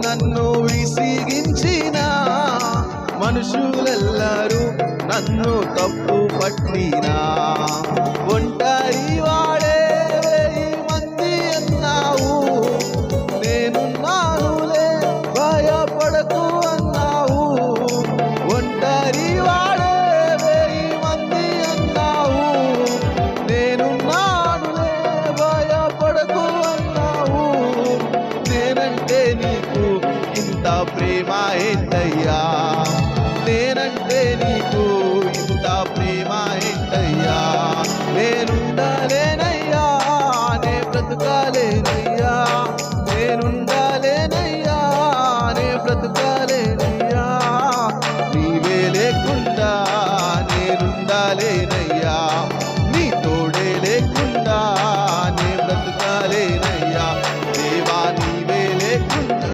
నన్ను విసిగించిన మనుషులెల్లరూ నన్ను తప్పు పట్టినా, ఒంటరి వాడే 1000 మంది అన్నావు, నేనున్నానులే భయపడకు అన్నావు. ఒంటరి వాడే 1000 మంది అన్నావు, నేనున్నానులే భయపడకు అన్నావు. నేనంటే నీకు ఇంత ప్రేమ ఏంటయ్యా?